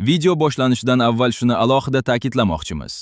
Video boshlanishidan avval shuni alohida ta'kidlamoqchimiz.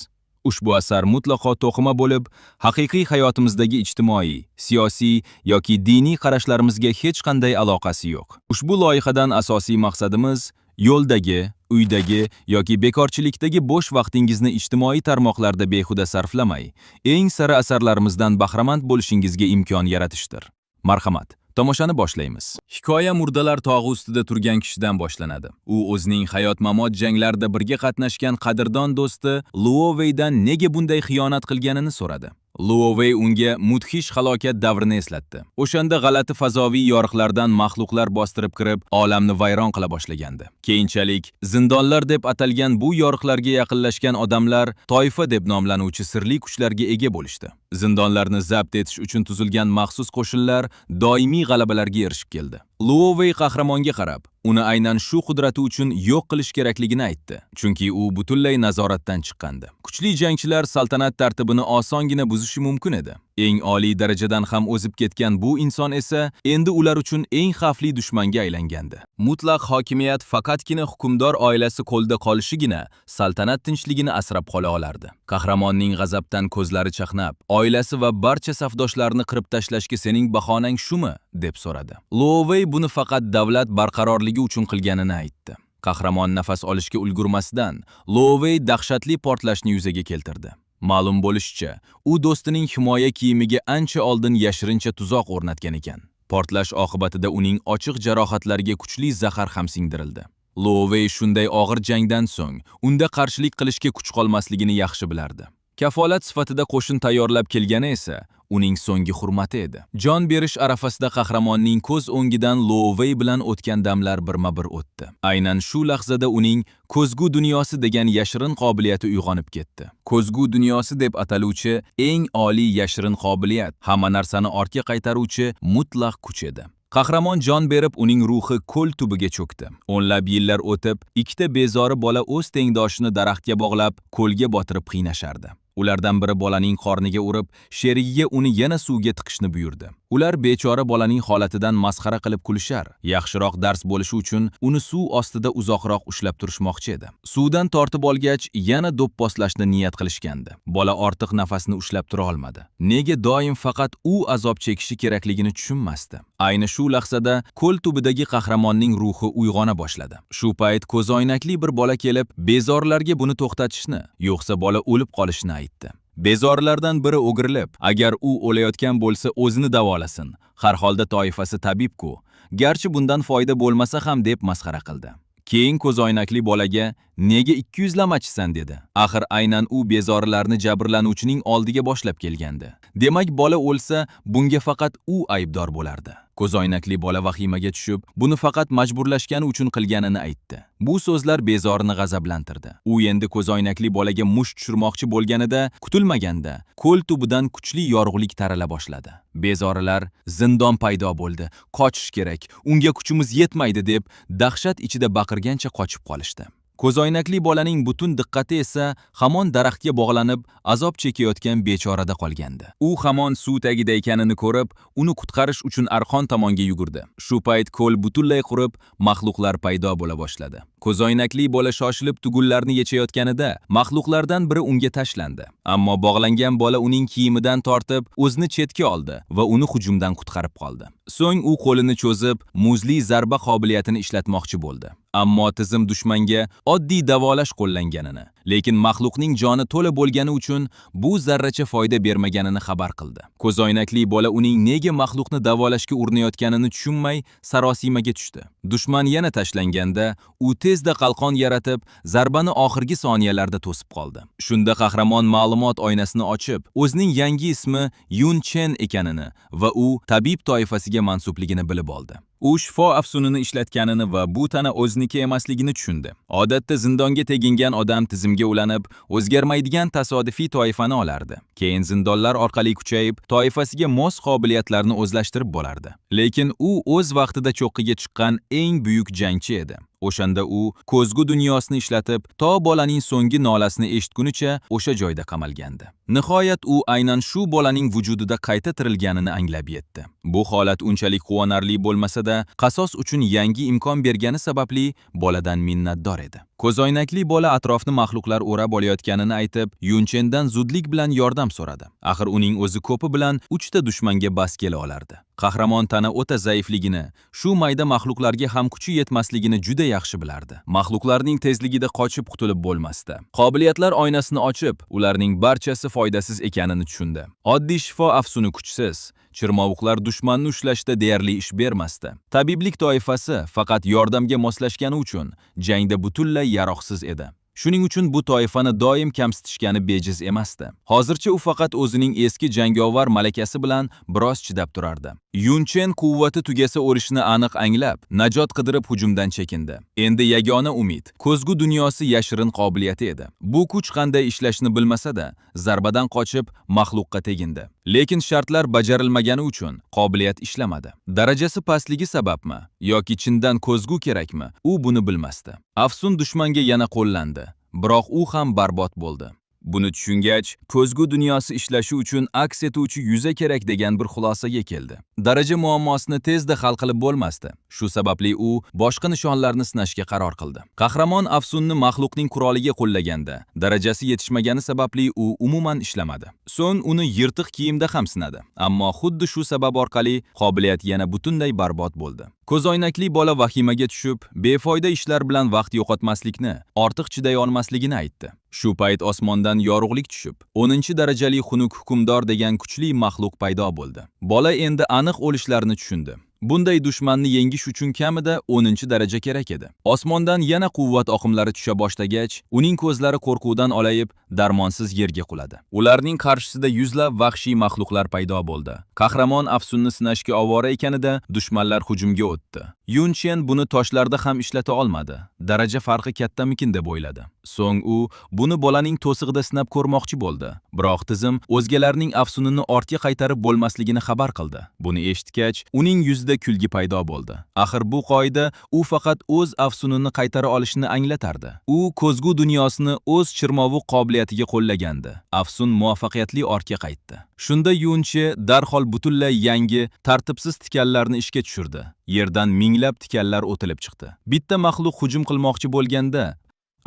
Ushbu asar mutlaqo to'qima bo'lib, haqiqiy hayotimizdagi ijtimoiy, siyosiy yoki diniy qarashlarimizga hech qanday aloqasi yo'q. Ushbu loyihadan asosiy maqsadimiz yo'ldagi, uydagi yoki bekorchilikdagi bo'sh vaqtingizni ijtimoiy tarmoqlarda behuda sarflamay, eng sara asarlarimizdan bahramand bo'lishingizga imkon yaratishdir. Marhamat, tomoshani boshlaymiz. Hikoya murdalar tog'i ustida turgan kishidan boshlanadi. U o'zining hayot-mamot janglarida birga qatnashgan qadrdon do'sti Luoveydan nega bunday xiyonat qilganini so'radi. Luovey unga mudhish halokat davrini eslatdi. O'shanda g'alati fazoviy yoriqlardan maxluqlar bostirib kirib, olamni vayron qila boshlagandi. Keyinchalik zindonlar deb atalgan bu yoriqlarga yaqinlashgan odamlar toifa deb nomlanuvchi sirli kuchlarga ega bo'lishdi. Zindonlarni zabt etish uchun tuzilgan maxsus qo'shinlar doimiy g'alabalarga erishib keldi. Luovey qahramonga qarab, uni aynan shu qudrati uchun yo'q qilish kerakligini aytdi, chunki u butunlay nazoratdan chiqqandi. Kuchli jangchilar saltanat tartibini osongina buzishi mumkin edi. Eng oliy darajadan ham o'zib ketgan bu inson esa endi ular uchun eng xavfli dushmanga aylangandi. Mutlaq hokimiyat faqatgina hukmdor oilasi qo'lda qolishigina saltanat tinchligini asrab qola olardi. Qahramonning g'azabdan ko'zlari chaqnab, oilasi va barcha safdoshlarini qirib tashlashga sening bahonang shumi, deb so'radi. Luovey buni faqat davlat barqarorligi uchun qilganini aytdi. Qahramon nafas olishga ulgurmasdan, Luovey dahshatli portlashni yuzaga keltirdi. Ma'lum bo'lishicha, u do'stining himoya kiyimiga ancha oldin yashirincha tuzoq o'rnatgan ekan. Portlash oqibatida uning ochiq jarohatlariga kuchli zahar ham singdirildi. Luovey shunday og'ir jangdan so'ng unda qarshilik qilishga kuch qolmasligini yaxshi bilardi. Kafolat sifatida qo'shin tayyorlab kelgani esa uning so'nggi hurmati edi. Jon berish arafasida qahramonning ko'z o'ngidan Luovey bilan o'tgan damlar birma-bir o'tdi. Aynan shu lahzada uning ko'zgu dunyosi degan yashirin qobiliyati uyg'onib ketdi. Ko'zgu dunyosi deb ataluvchi eng oliy yashirin qobiliyat, hamma narsani ortga qaytaruvchi mutlaq kuch edi. Qahramon jon berib uning ruhi ko'l tubiga cho'kdi. O'nlab yillar o'tib, ikkita bezori bola o'z tengdoshini daraxtga bog'lab, ko'lga botirib qiynashardi. Ulardan biri bolaning qorniga urib, sherigiga uni yana suvga tiqishni buyurdi. Ular bechora bolaning holatidan masxara qilib kulishar, yaxshiroq dars bo'lishi uchun uni suv ostida uzoqroq ushlab turishmoqchi edi. Suvdan tortib olgach, yana do'pposlashni niyat qilishgandi. Bola ortiq nafasni ushlab tura olmadi. Nega doim faqat u azob chekishi kerakligini tushunmasdi. Ayni shu lahzada ko'l tubidagi qahramonning ruhi uyg'ona boshladi. Shu payt ko'zoynakli bir bola kelib, bezorlarga buni to'xtatishni, yo'qsa bola o'lib qolishini aytdi. Bezorlardan biri o'girilib, agar u o'layotgan bo'lsa o'zini davolasin. Har holda toifasi tabib-ku. Garchi bundan foyda bo'lmasa ham deb masxara qildi. Keyin ko'zoynakli bolaga nega 200 lamachisan dedi. Axir aynan u bezorilarni jabrlanuvchining oldiga boshlab kelgandi. Demak, bola o'lsa, bunga faqat u aybdor bo'lardi. Ko'zoynakli bola vahimaga tushib, buni faqat majburlashgani uchun qilganini aytdi. Bu so'zlar bezorni g'azablantirdi. U endi ko'zoynakli bolaga musht tushirmoqchi bo'lganida, kutilmaganda ko'l tubidan kuchli yorug'lik tarala boshladi. Bezorilar zindon paydo bo'ldi, qochish kerak, unga kuchimiz yetmaydi deb dahshat ichida baqirgancha qochib qolishdi. Ko'zoynakli bolaning butun diqqati esa hamon daraxtga bog'lanib, azob chekayotgan bechorada qolgandi. U hamon suv tagida ekanini ko'rib, uni qutqarish uchun arqon tomonga yugurdi. Shu payt ko'l butunlay qurib, maxluqlar paydo bo'la boshladi. Ko'zoynakli bola shoshilib tugullarni yechayotganida, maxluqlardan biri unga tashlandi. Ammo bog'langan bola uning kiyimidan tortib, o'zini chetga oldi va uni hujumdan qutqarib qoldi. So'ng u qo'lini cho'zib, muzli zarba qobiliyatini ishlatmoqchi bo'ldi. Ammo tizim dushmanga oddiy davolash qo'llanganini, lekin maxluqning joni to'la bo'lgani uchun bu zarracha foyda bermaganini xabar qildi. Ko'zoynakli bola uning nega maxluqni davolashga urinayotganini tushunmay sarosimaga tushdi. Dushman yana tashlanganda, u tezda qalqon yaratib, zarbani oxirgi soniyalarda to'sib qoldi. Shunda qahramon ma'lumot oynasini ochib, o'zining yangi ismi Yun Chen ekanini va u tabib toifasiga mansubligini bilib oldi. U shifo afsunini ishlatganini va bu tana o'zniki emasligini tushundi. Odatda zindonga tegingan odam tizimga ulanib, o'zgarmaydigan tasodifiy toifani olardi. Keyin zindonlar orqali kuchayib, toifasiga mos qobiliyatlarni o'zlashtirib bo'lardi. Lekin u o'z vaqtida cho'qqiga chiqqan eng buyuk jangchi edi. O'shanda u ko'zgu dunyosini ishlatib, to bolaning so'nggi nolasini eshitgunicha o'sha joyda qamalgandi. Nihoyat u aynan shu bolaning vujudida qayta tirilganini anglab yetdi. Bu holat unchalik quvonarli bo'lmasa-da, qasos uchun yangi imkon bergani sababli boladan minnatdor edi. Ko'zoynakli bola atrofni mahluqlar o'rab olayotganini aytib, Yunchendan zudlik bilan yordam so'radi. Axir uning o'zi ko'pi bilan 3 ta dushmanga bas kela olardi. Qahramon tana o'ta zaifligini, shu mayda mahluqlarga ham kuchi yetmasligini juda yaxshi bilardi. Mahluqlarning tezligida qochib qutulib bo'lmasdi. Qobiliyatlar oynasini ochib, ularning barchasi foydasiz ekanini tushundi. Oddiy shifo afsuni kuchsiz. Chirmovuqlar dushmanni ushlashda deyarli ish bermasdi. Tabiblik toifasi faqat yordamga moslashgani uchun jangda butunlay yaroqsiz edi. Shuning uchun bu toifani doim kamsitishgani bejiz emasdi. Hozircha u faqat o'zining eski jangovar malakasi bilan biroz chidab turardi. Yunchen quvvati tugasa o'lishni aniq anglab, najot qidirib hujumdan chekindi. Endi yagona umid ko'zgu dunyosi yashirin qobiliyati edi. Bu kuch qanday ishlashni bilmasa-da, zarbadan qochib mahluqqa tegindi. Lekin shartlar bajarilmagani uchun qobiliyat ishlamadi. Darajasi pastligi sababmi yoki chindan ko'zgu kerakmi? U buni bilmasdi. Afsun dushmanga yana qo'llandi, biroq u ham barbod bo'ldi. Buni tushungach, ko'zgu dunyosi ishlashi uchun aks etuvchi yuza kerak degan bir xulosaga keldi. Daraja muammosini tezda hal qilib bo'lmasdi. Shu sababli u boshqa nishonlarni sinashga qaror qildi. Qahramon afsunni mahluqning quroliga qo'llaganda, darajasi yetishmagani sababli u umuman ishlamadi. So'ng uni yirtiq kiyimda ham sinadi, ammo xuddi shu sabab orqali qobiliyat yana butunlay barbod bo'ldi. Ko'zoynakli bola vahimaga tushib, befoyda ishlar bilan vaqt yo'qotmaslikni, ortiq chiday olmasligini aytdi. Shu payt osmondan yorug'lik tushib, 10-darajali xunuk hukmdor degan kuchli maxluq paydo bo'ldi. Bola endi aniq o'lishlarini tushundi. Bunday dushmanni yengish uchun kamida 10-daraja kerak edi. Osmondan yana quvvat oqimlari tusha boshlagach, uning ko'zlari qo'rquvdan olayib, darmonsiz yerga quladi. Ularning qarshisida yuzlab vahshiy mahluqlar paydo bo'ldi. Qahramon afsunni sinashga ovora ekanida dushmanlar hujumga o'tdi. Yunchen buni toshlarda ham ishlata olmadi. Daraja farqi kattamikin deb o'yladi. So'ng u buni bolaning to'sig'ida sinab ko'rmoqchi bo'ldi. Biroq tizim o'zgalarning afsunini ortga qaytarib bo'lmasligini xabar qildi. Buni eshitgach, uning yuzida kulgi paydo bo'ldi. Axir bu qoida u faqat o'z afsunini qaytara olishini anglatardi. U ko'zgu dunyosini o'z chirmovuq qobiliyatiga qo'llagandi. Afsun muvaffaqiyatli ortga qaytdi. Shunda Yunche darhol butunlay yangi, tartibsiz tikanlarni ishga tushirdi. Yerdan minglab tikanlar o'tilib chiqdi. Bitta maxluq hujum qilmoqchi bo'lganda,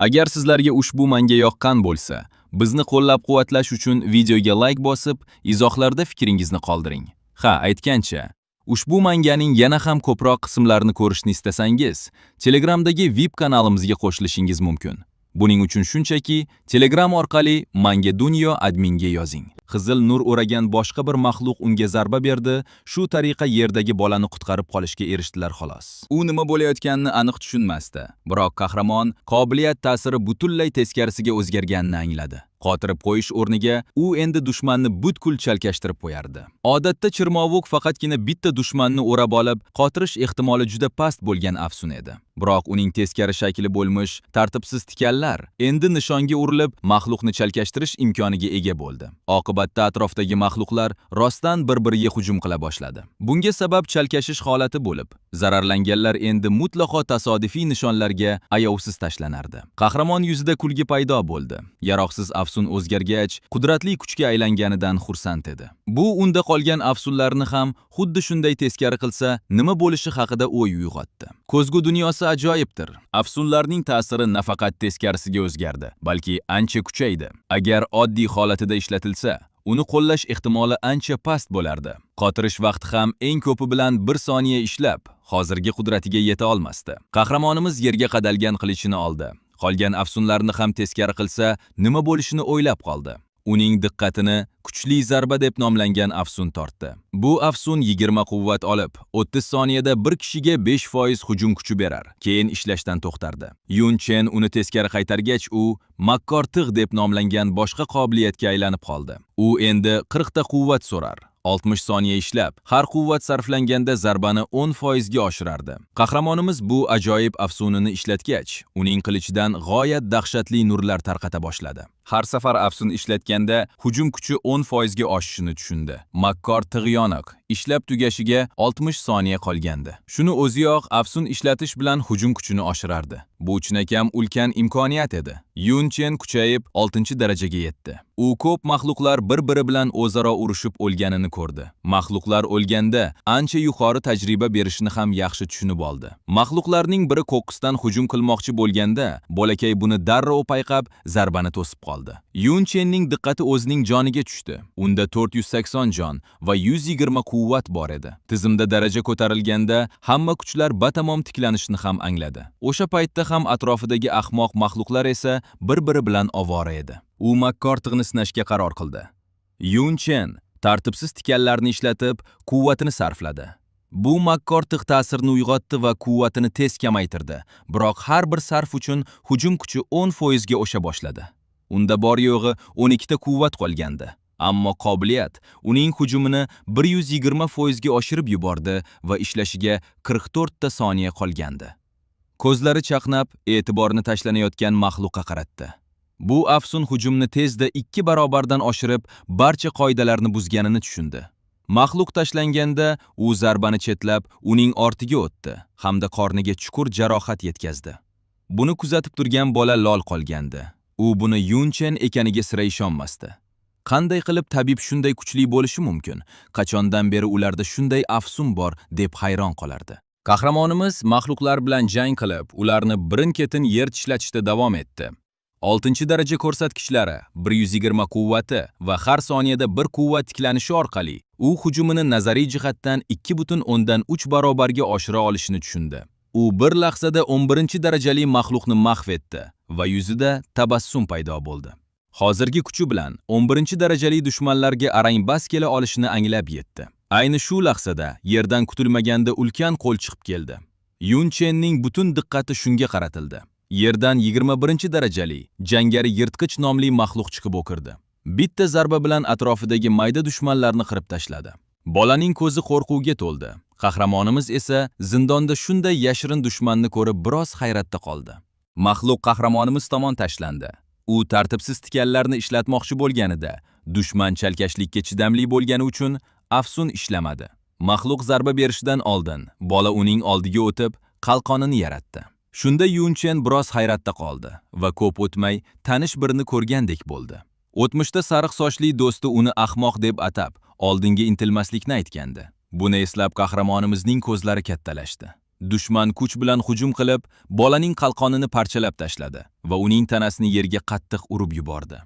agar sizlarga ushbu manga yoqqan bo'lsa, bizni qo'llab-quvvatlash uchun videoga like bosib, izohlarda fikringizni qoldiring. Ha, aytgancha, ushbu manganing yana ham ko'proq qismlarini ko'rishni istasangiz, Telegramdagi VIP kanalimizga qo'shilishingiz mumkin. Buning uchun shunchaki Telegram orqali Manga Dunyo adminga yozing. Qizil nur o'ragan boshqa bir maxluq unga zarba berdi, shu tariqa yerdagi bolani qutqarib qolishga erishdilar xolos. U nima bo'layotganini aniq tushunmasdi, biroq qahramon qobiliyat ta'siri butunlay teskarisiga o'zgarganini angladi. Qotirib qo'yish o'rniga u endi dushmanni butkul chalkashtirib qo'yardi. Odatda chirmovuq faqatgina bitta dushmanni o'rab olib, qotirish ehtimoli juda past bo'lgan afsun edi. Biroq uning teskari shakli bo'lmish tartibsiz tikanlar endi nishonga urilib, maxluqni chalkashtirish imkoniga ega bo'ldi. Oqibatda atrofdagi maxluqlar rostdan bir-biriga hujum qila boshladi. Bunga sabab chalkashish holati bo'lib, zararlanganlar endi mutlaqo tasodifiy nishonlarga ayovsiz tashlanardi. Qahramon yuzida kulgi paydo bo'ldi. Yaroqsiz afsun o'zgargach, qudratli kuchga aylanganidan xursand edi. Bu unda qolgan afsunlarni ham xuddi shunday teskari qilsa, nima bo'lishi haqida o'y uyg'otdi. Ko'zgu dunyosi ajoyibdir. Afsunlarning ta'siri nafaqat teskarisiga o'zgardi, balki ancha kuchaydi. Agar oddiy holatida ishlatilsa, uni qo'llash ehtimoli ancha past bo'lardi. Qotirish vaqti ham eng ko'pi bilan 1 soniya ishlab, hozirgi qudratiga yeta olmasdi. Qahramonimiz yerga qadalgan qilichini oldi. Qolgan afsunlarni ham teskari qilsa, nima bo'lishini o'ylab qoldi. Uning diqqatini kuchli zarba deb nomlangan afsun tortdi. Bu afsun 20 quvvat olib, 30 soniyada bir kishiga 5% hujum kuchi berar, keyin ishlashdan to'xtardi. Yunchen uni teskari qaytargach, u makkor tig' deb nomlangan boshqa qobiliyatga aylanib qoldi. U endi 40 ta quvvat so'rar. 60 soniya ishlab, har quvvat sarflanganda zarbani 10% ga oshirardi. Qahramonimiz bu ajoyib afsunini ishlatgach, uning qilichidan g'oyat dahshatli nurlar tarqata boshladi. Har safar afsun ishlatganda hujum kuchi 10% ga oshishini tushundi. Makkor Tig'yonoq ishlab tugashiga 60 soniya qolgandi. Shuni o'ziyoq afsun ishlatish bilan hujum kuchini oshirardi. Bu chinakam ulkan imkoniyat edi. Yun Chen kuchayib 6-darajaga yetdi. U ko'p mahluqlar bir-biri bilan o'zaro urushib o'lganini ko'rdi. Mahluqlar o'lganda ancha yuqori tajriba berishini ham yaxshi tushunib oldi. Mahluqlarning biri ko'qqisdan hujum qilmoqchi bo'lganda, bolakay buni darrov payqab, zarbani to'sib qoldi. Yun Chenning diqqati o'zining joniga tushdi. Unda 480 jon va 120 quvvat bor edi. Tizimda daraja ko'tarilganda hamma kuchlar batamom tiklanishini ham angladi. O'sha paytda ham atrofidagi ahmoq mahluqlar esa bir-biri bilan ovora edi. U makkor tig'ni sinashga qaror qildi. Yun Chen tartibsiz tikanlarni ishlatib, quvvatini sarfladi. Bu makkor tig' ta'sirini uyg'otdi va quvvatini tez kamaytirdi. Biroq har bir sarf uchun hujum kuchi 10% ga o'sha boshladi. Unda bor yo'g'i 12 ta quvvat qolgandi. Ammo qobiliyat uning hujumini 120% ga oshirib yubordi va ishlashiga 44 ta soniya qolgandi. Ko'zlari chaqnab, e'tiborni tashlanayotgan mahluqqa qaratdi. Bu afsun hujumni tezda 2 barobardan oshirib, barcha qoidalarni buzganini tushundi. Mahluq tashlanganda u zarbani chetlab, uning ortiga o'tdi hamda qorniga chuqur jarohat yetkazdi. Buni kuzatib turgan bola lol qolgandi. U buni Yun Chen ekaniga sira ishonmasdi. Qanday qilib tabib shunday kuchli bo'lishi mumkin? Qachondan beri ularda shunday afsun bor deb hayron qolardi. Qahramonimiz mahluqlar bilan jang qilib, ularni birin-ketin yer tishlatishda davom etdi. 6-daraja ko'rsatkichlari, 120 quvvati va har soniyada 1 quvvat tiklanishi orqali u hujumini nazariy jihatdan 2,3 barobarga oshira olishini tushundi. U bir lahzada 11-darajali mahluqni mahv etdi va yuzida tabassum paydo bo'ldi. Hozirgi kuchi bilan 11-darajali dushmanlarga arangbas kela olishini anglab yetdi. Ayni shu lahzada yerdan kutilmaganda ulkan qo'l chiqib keldi. Yun Chenning butun diqqati shunga qaratildi. Yerdan 21-darajali jangari yirtqich nomli mahluq chiqib o'kirdi. Bitta zarba bilan atrofidagi mayda dushmanlarni qirib tashladi. Bolaning ko'zi qo'rquvga to'ldi. Qahramonimiz esa zindonda shunday yashirin dushmanni ko'rib biroz hayratda qoldi. Mahluq qahramonimiz tomon tashlandi. U tartibsiz tikanlarni ishlatmoqchi bo'lganida, dushman chalkashlikka chidamli bo'lgani uchun afsun ishlamadi. Mahluq zarba berishdan oldin bola uning oldiga o'tib, qalqonini yaratdi. Shunda Yun Chen biroz hayratda qoldi va ko'p o'tmay tanish birini ko'rgandek bo'ldi. O'tmishda sariq sochli do'sti uni ahmoq deb atab, oldinga intilmaslikni aytgandi. Buni eslab qahramonimizning ko'zlari kattalashdi. Dushman kuch bilan hujum qilib, bolaning qalqonini parchalab tashladi va uning tanasini yerga qattiq urib yubordi.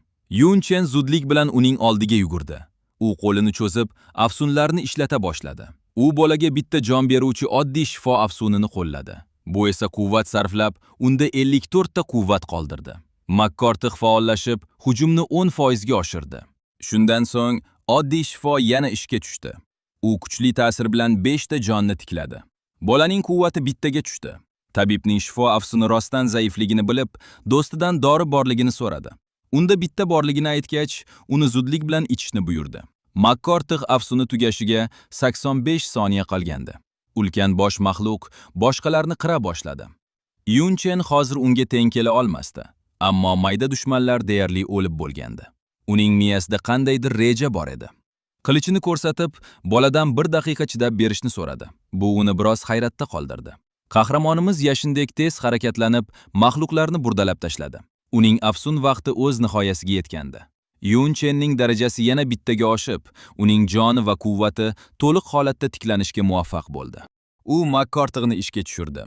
Yun Chen zudlik bilan uning oldiga yugurdi. U qo'lini cho'zib, afsunlarni ishlata boshladi. U bolaga bitta jon beruvchi oddiy shifo afsunini qo'lladi. Bu esa quvvat sarflab, unda 54 ta quvvat qoldirdi. Makkor tig' faollashib, hujumni 10% ga oshirdi. Shundan so'ng oddiy shifo yana ishga tushdi. U kuchli ta'sir bilan 5 ta jonni tikladi. Bolaning quvvati bittaga tushdi. Tabibning shifo afsuni rostdan zaifligini bilib, do'stidan dori borligini so'radi. Unda bitta borligini aytgach, uni zudlik bilan ichishni buyurdi. Makkor tig' afsuni tugashiga 85 soniya qolgandi. Ulkan bosh mahluq boshqalarni qira boshladi. Yun Chen hozir unga teng kela olmasdi, ammo mayda dushmanlar deyarli o'lib bo'lgandi. Uning miyasida qandaydir reja bor edi. Qilichini ko'rsatib, boladan 1 daqiqa chidab berishni so'radi. Bu uni biroz hayratda qoldirdi. Qahramonimiz yashindek tez harakatlanib, mahluqlarni burdalab tashladi. Uning afsun vaqti o'z nihoyasiga yetgandi. Yun Chenning darajasi yana bittaga oshib, uning joni va quvvati to'liq holatda tiklanishga muvaffaq bo'ldi. U makkor tig'ni ishga tushirdi.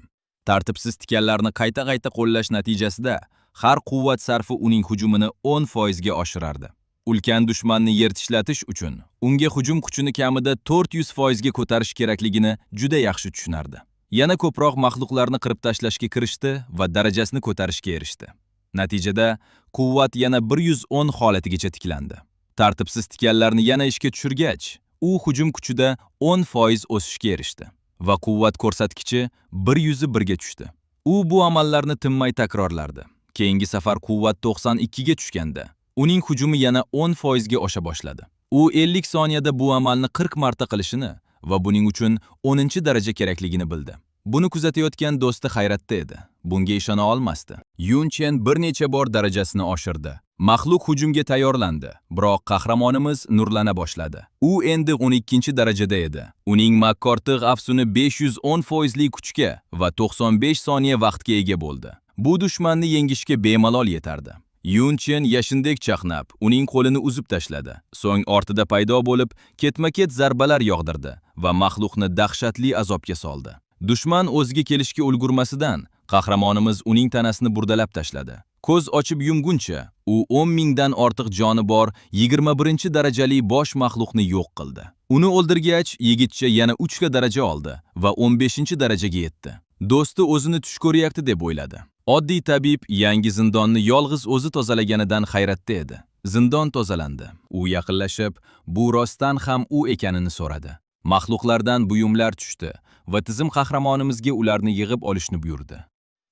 Tartibsiz tikanlarni qayta-qayta qo'llash natijasida har quvvat sarfi uning hujumini 10% ga oshirardi. Ulkan dushmanni yer tishlatish uchun unga hujum kuchini kamida 400% ga ko'tarish kerakligini juda yaxshi tushunardi. Yana ko'proq mahluqlarni qirib tashlashga kirishdi va darajasini ko'tarishga erishdi. Natijada quvvat yana 110 holatigacha tiklandi. Tartibsiz tikanlarni yana ishga tushirgach, u hujum kuchida 10% o'sishga erishdi va quvvat ko'rsatkichi 101 ga tushdi. U bu amallarni tinmay takrorlardi. Keyingi safar quvvat 92 ga tushganda, uning hujumi yana 10% ga osha boshladi. U 50 soniyada bu amalni 40 marta qilishini va buning uchun 10-daraja kerakligini bildi. Buni kuzatayotgan do'sti hayratda edi. Bunga ishona olmasdi. Yun Chen bir necha bor darajasini oshirdi. Maxluq hujumga tayyorlandi, biroq qahramonimiz nurlana boshladi. U endi 12-darajada edi. Uning makkortig' afsuni 510% kuchga va 95 soniya vaqtga ega bo'ldi. Bu dushmanni yengishga bemalol yetardi. Yun Chen yashindek chaqnab, uning qo'lini uzib tashladi. So'ng ortida paydo bo'lib, ketma-ket zarbalar yog'dirdi va maxluqni dahshatli azobga soldi. Dushman o'ziga kelishga ulgurmasidan, qahramonimiz uning tanasini burdalab tashladi. Ko'z ochib yumguncha, u 10 mingdan ortiq joni bor 21-darajali bosh maxluqni yo'q qildi. Uni o'ldirgach, yigitcha yana 3 ga daraja oldi va 15-darajaga yetdi. Do'sti o'zini tush ko'ryapti deb o'yladi. Oddiy tabib yangi zindonni yolg'iz o'zi tozalaganidan hayratda edi. Zindon tozalandi. U yaqinlashib, bu rostdan ham u ekanini so'radi. Maxluqlardan buyumlar tushdi va tizim qahramonimizga ularni yig'ib olishni buyurdi.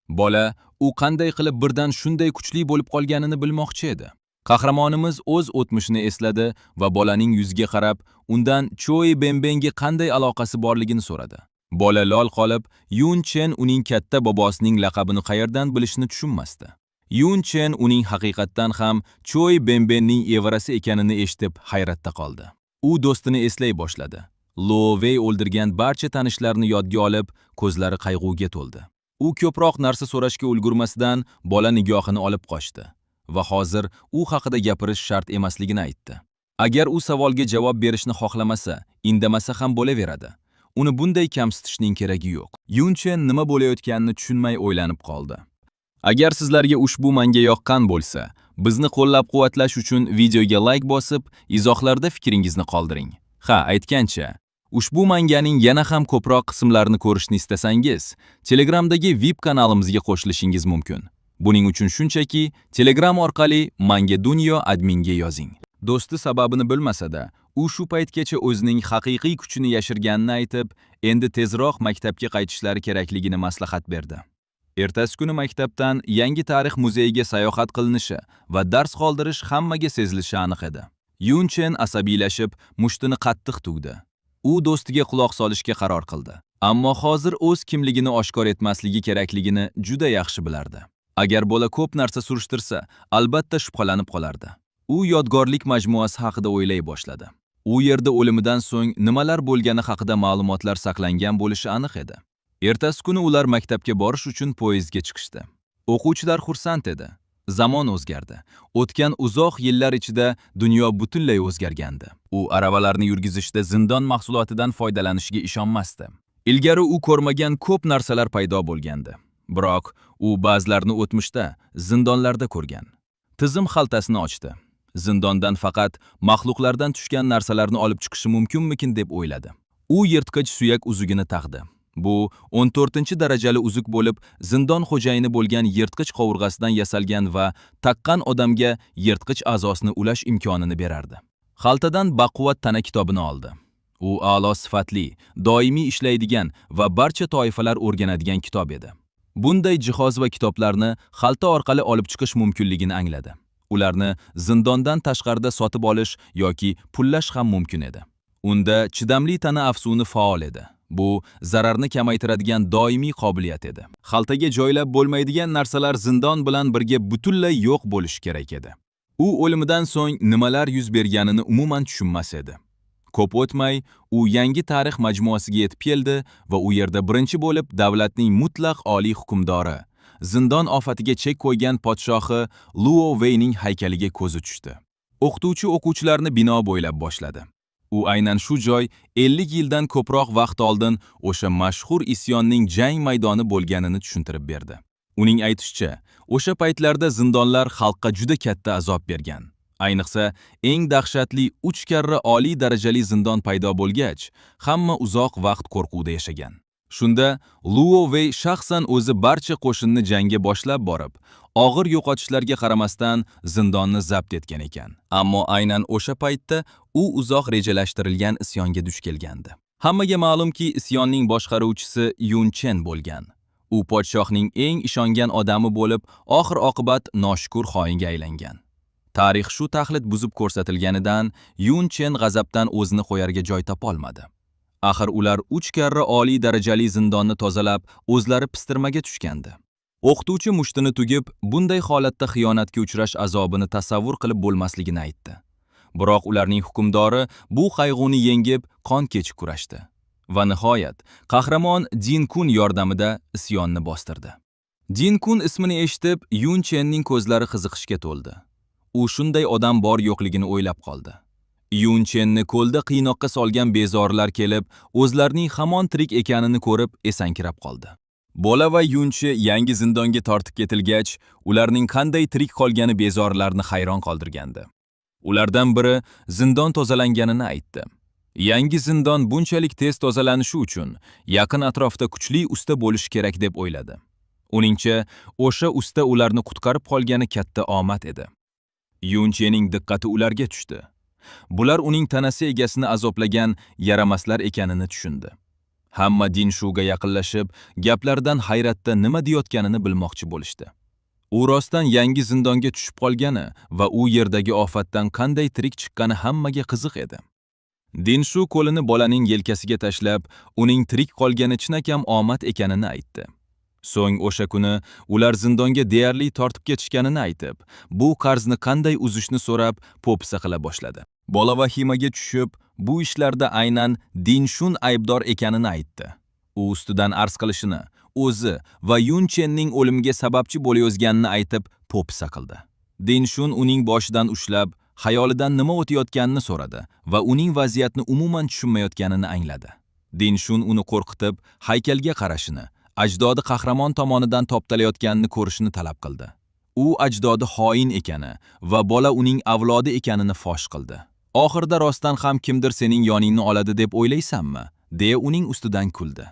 Bola, u qanday qilib birdan shunday kuchli bo'lib qolganini bilmoqchi edi. Qahramonimiz o'z o'tmishini esladi va bolaning yuziga qarab, undan Choi Benbenga qanday aloqasi borligini so'radi. Bola lol qolib, Yun Chen uning katta bobosining laqabini qayerdan bilishni tushunmasdi. Yun Chen uning haqiqatdan ham Choi Benbenning evarasi ekanini eshitib hayratda qoldi. U do'stini eslay boshladi. Lo Wei o'ldirgan barcha tanishlarini yodga olib, ko'zlari qayg'uga to'ldi. U ko'proq narsa so'rashga ulgurmasidan bola nigohini olib qochdi va hozir u haqida gapirish shart emasligini aytdi. Agar u savolga javob berishni xohlamasa, indamasa ham bo'laveradi. Uni bunday kamsitishning keragi yo'q. Yun Chen nima bo'layotganini tushunmay o'ylanib qoldi. Agar sizlarga ushbu manga yoqqan bo'lsa, bizni qo'llab-quvvatlash uchun videoga like bosib, izohlarda fikringizni qoldiring. Ha, aytgancha, ushbu manganing yana ham ko'proq qismlarini ko'rishni istasangiz, Telegramdagi VIP kanalimizga qo'shilishingiz mumkin. Buning uchun shunchaki Telegram orqali Manga Dunyo adminga yozing. Do'sti sababini bilmasa-da, u shu paytgacha o'zining haqiqiy kuchini yashirganini aytib, endi tezroq maktabga qaytishlari kerakligini maslahat berdi. Ertasi kuni maktabdan yangi tarix muzeyiga sayohat qilinishi va dars qoldirish hammaga sezilishi aniq edi. Yun Chen asabiylashib, mushtini qattiq tugdi. U do'stiga quloq solishga qaror qildi. Ammo hozir o'z kimligini oshkor etmasligi kerakligini juda yaxshi bilardi. Agar bola ko'p narsa surishtirsa, albatta shubhalanib qolardi. U yodgorlik majmuasi haqida o'ylay boshladi. U yerda o'limidan so'ng nimalar bo'lgani haqida ma'lumotlar saqlangan bo'lishi aniq edi. Ertasi kuni ular maktabga borish uchun poyezdga chiqishdi. O'quvchilar xursand edi. Zamon o'zgardi. O'tgan uzoq yillar ichida dunyo butunlay o'zgargandi. U aravalarni yurgizishda zindon mahsulotidan foydalanishiga ishonmasdi. Ilgari u ko'rmagan ko'p narsalar paydo bo'lgandi. Biroq u ba'zilarni o'tmishda zindonlarda ko'rgan. Tizim xaltasini ochdi. Zindondan faqat maxluqlardan tushgan narsalarni olib chiqishi mumkinmikin deb o'yladi. U yirtqich suyak uzugini taqdi. Bu 14-darajali uzuk bo'lib, zindon xo'jayini bo'lgan yirtqich qovurg'asidan yasalgan va taqqan odamga yirtqich a'zosini ulash imkonini berardi. Xaltadan baquvvat tana kitobini oldi. U a'lo sifatli, doimiy ishlaydigan va barcha toifalar o'rganadigan kitob edi. Bunday jihoz va kitoblarni xalta orqali olib chiqish mumkinligini angladi. Ularni zindondan tashqarida sotib olish yoki pullash ham mumkin edi. Unda chidamli tana afsuni faol edi. Bu zararni kamaytiradigan doimiy qobiliyat edi. Xaltaga joylab bo'lmaydigan narsalar zindon bilan birga butunlay yo'q bo'lishi kerak edi. U o'limidan so'ng nimalar yuz berganini umuman tushunmas edi. Ko'p o'tmay, u yangi tarix majmuasiga yetib keldi va u yerda birinchi bo'lib davlatning mutlaq oliy hukmdori, zindon ofatiga chek qo'ygan podshohi Luo Weining haykaliga ko'zi tushdi. O'qituvchi o'quvchilarni bino bo'ylab boshladi. U aynan shu joy 50 yildan ko'proq vaqt oldin o'sha mashhur isyonning jang maydoni bo'lganini tushuntirib berdi. Uning aytishicha, o'sha paytlarda zindonlar xalqqa juda katta azob bergan. Ayniqsa, eng dahshatli 3 karra oliy darajali zindon paydo bo'lgach, hamma uzoq vaqt qo'rquvda yashagan. Shunda Luo Wei shaxsan o'zi barcha qo'shinni jangga boshlab borib, og'ir yo'qotishlarga qaramasdan zindonni zabt etgan ekan. Ammo aynan o'sha paytda u uzoq rejalashtirilgan isyonga duch kelgandi. Hammaga ma'lumki, isyonning boshqaruvchisi Yun Chen bo'lgan. U podshohning eng ishongan odami bo'lib, oxir-oqibat noshukur xoinga aylangan. Tarix shu taxlit buzib ko'rsatilganidan Yun Chen g'azabdan o'zini qo'yarga joy topolmadi. Axir ular 3 karra oliy darajali zindonni tozalab, o'zlari pistirmaga tushgandi. O'qituvchi mushtini tugib, bunday holatda xiyonatga uchrash azobini tasavvur qilib bo'lmasligini aytdi. Biroq ularning hukmdori bu qayg'uni yengib, qon kechib kurashdi. Va nihoyat, qahramon Din Kun yordamida isyonni bostirdi. Din Kun ismini eshitib, Yun Chenning ko'zlari qiziqishga to'ldi. U shunday odam bor yo'qligini o'ylab qoldi. Yun Chenni ko'lda qiynoqqa solgan bezorilar kelib, o'zlarining hamon tirik ekanini ko'rib, esankirab qoldi. Bola va Yunchi yangi zindonga tortib ketilgach, ularning qanday tirik qolgani bezorilarni hayron qoldirgandi. Ulardan biri zindon tozalanganini aytdi. Yangi zindon bunchalik tez tozalanishi uchun yaqin atrofda kuchli usta bo'lishi kerak deb o'yladi. Uningcha, o'sha usta ularni qutqarib qolgani katta omad edi. Yunchining diqqati ularga tushdi. Bular uning tanasi egasini azoblagan yaramaslar ekanini tushundi. Hamma Dinshuga yaqinlashib, gaplardan hayratda nima deyotganini bilmoqchi bo'lishdi. U rostdan yangi zindonga tushib qolgani va u yerdagi ofatdan qanday tirik chiqqani hammaga qiziq edi. Dinshu qo'lini bolaning yelkasiga tashlab, uning tirik qolgani chinakam omad ekanini aytdi. So'ng o'sha kuni ular zindonga deyarli tortib ketishganini aytib, bu qarzni qanday uzishni so'rab, po'pisa qila boshladi. Bola vahimaga tushib, bu ishlarda aynan Dinshun aybdor ekanini aytdi. U ustidan arz qilishini, o'zi va Yun Chenning o'limiga sababchi bo'layozganini aytib, po'pisa qildi. Dinshun uning boshidan ushlab, xayolidan nima o'tayotganini so'radi va uning vaziyatni umuman tushunmayotganini angladi. Dinshun uni qo'rqitib, haykalga qarashini, ajdodi qahramon tomonidan toptalayotganini ko'rishni talab qildi. U ajdodi xoin ekani va bola uning avlodi ekanini fosh qildi. Oxirida rostdan ham kimdir sening yoningni oladi deb o'ylaysanmi? deya uning ustidan kuldi.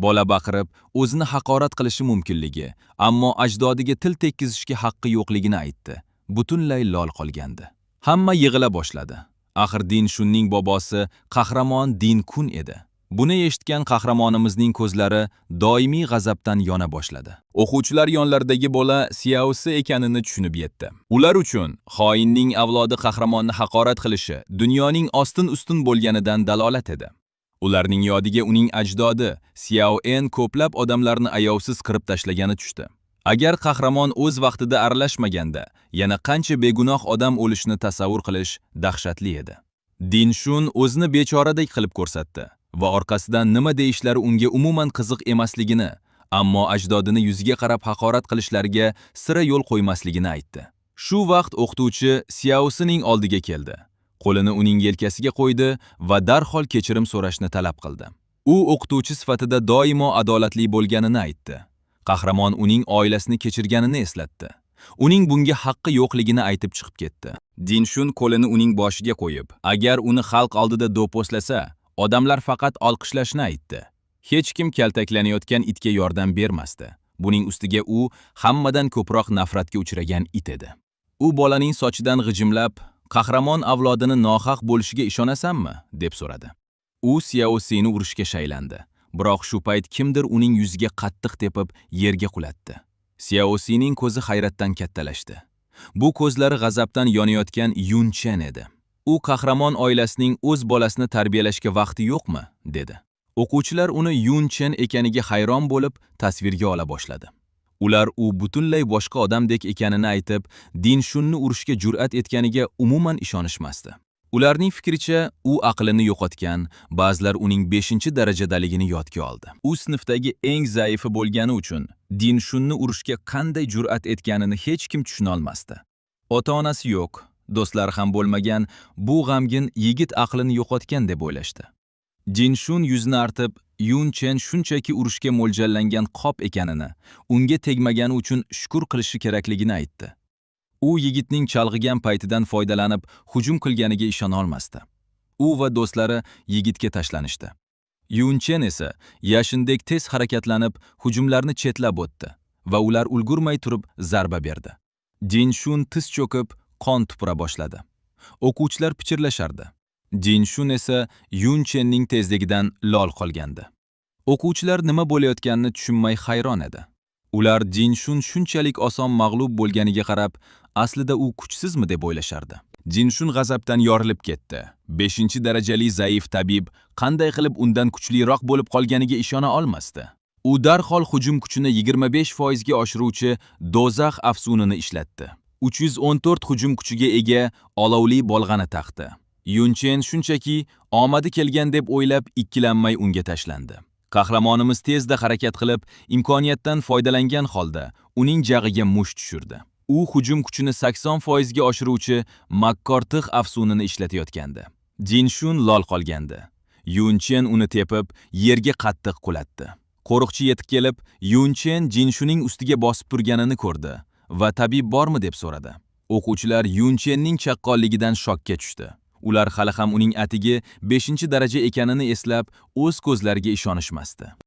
Bola baqirib, o'zini haqorat qilishi mumkinligi, ammo ajdodiga til tekkizishga haqqi yo'qligini aytdi. Butunlay lol qolgandi. Hamma yig'ila boshladi. Axir Dinshunning bobosi qahramon Din Kun edi. Buni eshitgan qahramonimizning ko'zlari doimiy g'azabdan yona boshladi. O'quvchilar yonlaridagi bola Xiaosi ekanini tushunib yetdi. Ular uchun xoinning avlodi qahramonni haqorat qilishi dunyoning ostin-ustun bo'lganidan dalolat edi. Ularning yodiga uning ajdodi Xiao En ko'plab odamlarni ayovsiz qirib tashlagani tushdi. Agar qahramon o'z vaqtida aralashmaganda, yana qancha begunoh odam o'lishini tasavvur qilish dahshatli edi. Dinshun o'zini bechoradek qilib ko'rsatdi va orqasidan nima deyishlari unga umuman qiziq emasligini, ammo ajdodini yuziga qarab haqorat qilishlariga sira yo'l qo'ymasligini aytdi. Shu vaqt o'qituvchi Xiaosining oldiga keldi. Qo'lini uning yelkasiga qo'ydi va darhol kechirim so'rashni talab qildi. U o'qituvchi sifatida doimo adolatli bo'lganini aytdi. Qahramon uning oilasini kechirganini eslatdi. Uning bunga haqqi yo'qligini aytib chiqib ketdi. Dinshun qo'lini uning boshiga qo'yib, agar uni xalq oldida do'poslasa, odamlar faqat olqishlashni aytdi. Hech kim kaltaklanayotgan itga yordam bermasdi. Buning ustiga u hammadan ko'proq nafratga uchragan it edi. U bolaning sochidan g'ijimlab, qahramon avlodini nohaq bo'lishiga ishonasanmi? deb so'radi. U Xiaosini urishga shaylandi. Biroq shu payt kimdir uning yuziga qattiq tepib yerga qulatdi. Xiaosining ko'zi hayratdan kattalashdi. Bu ko'zlari g'azabdan yonayotgan Yun Chen edi. U qahramon oilasining o'z bolasini tarbiyalashga vaqti yo'qmi? dedi. O'quvchilar uni Yun Chen ekaniga hayron bo'lib tasvirga ola boshladi. Ular u butunlay boshqa odamdek ekanini aytib, Dinshunni urishga jur'at etganiga umuman ishonishmasdi. Ularning fikricha, u aqlini yo'qotgan, ba'zilar uning 5-darajadaligini yodga oldi. U sinfdagi eng zaifi bo'lgani uchun Dinshunni urishga qanday jur'at etganini hech kim tushuna olmasdi. Ota-onasi yo'q, do'stlari ham bo'lmagan, bu g'amgin yigit aqlini yo'qotgan deb o'ylashdi. Dinshun yuzini artib, Yun Chen shunchaki urushga mo'ljallangan qop ekanini, unga tegmagani uchun shukr qilishi kerakligini aytdi. U yigitning chalg'igan paytidan foydalanib hujum qilganiga ishona olmasdi. U va do'stlari yigitga tashlanishdi. Yun Chen esa yashindek tez harakatlanib hujumlarni chetlab o'tdi va ular ulgurmay turib zarba berdi. Dinshun tiz cho'kib qon tupura boshladi. O'quvchilar pichirlashardi. Dinshun esa Yun Chenning tezligidan lol qolgandi. O'quvchilar nima bo'layotganini tushunmay hayron edi. Ular Dinshun shunchalik oson mag'lub bo'lganiga qarab, aslida u kuchsizmi deb o'ylashardi. Dinshun g'azabdan yorilib ketdi. 5-darajali zaif tabib qanday qilib undan kuchliroq bo'lib qolganiga ishona olmasdi. U darhol hujum kuchini 25% ga oshiruvchi do'zax afsunini ishlatdi. 314 hujum kuchiga ega olovli bolg'ani taxdi. Yun Chen shunchaki omadi kelgan deb o'ylab ikkilanmay unga tashlandi. Qahramonimiz tezda harakat qilib, imkoniyatdan foydalangan holda uning jag'iga musht tushirdi. U hujum kuchini 80% ga oshiruvchi makkortiq afsunini ishlatayotgandi. Jinshun lol qolgandi. Yun Chen uni tepib, yerga qattiq qulatdi. Qo'riqchi yetib kelib, Yun Chen Jinshuning ustiga bosib turganini ko'rdi va tabib bormi deb so'radi. O'quvchilar Yun Chenning chaqqonligidan shokka tushdi. Ular hali ham uning atigi 5-daraja ekanini eslab, o'z ko'zlariga ishonishmasdi.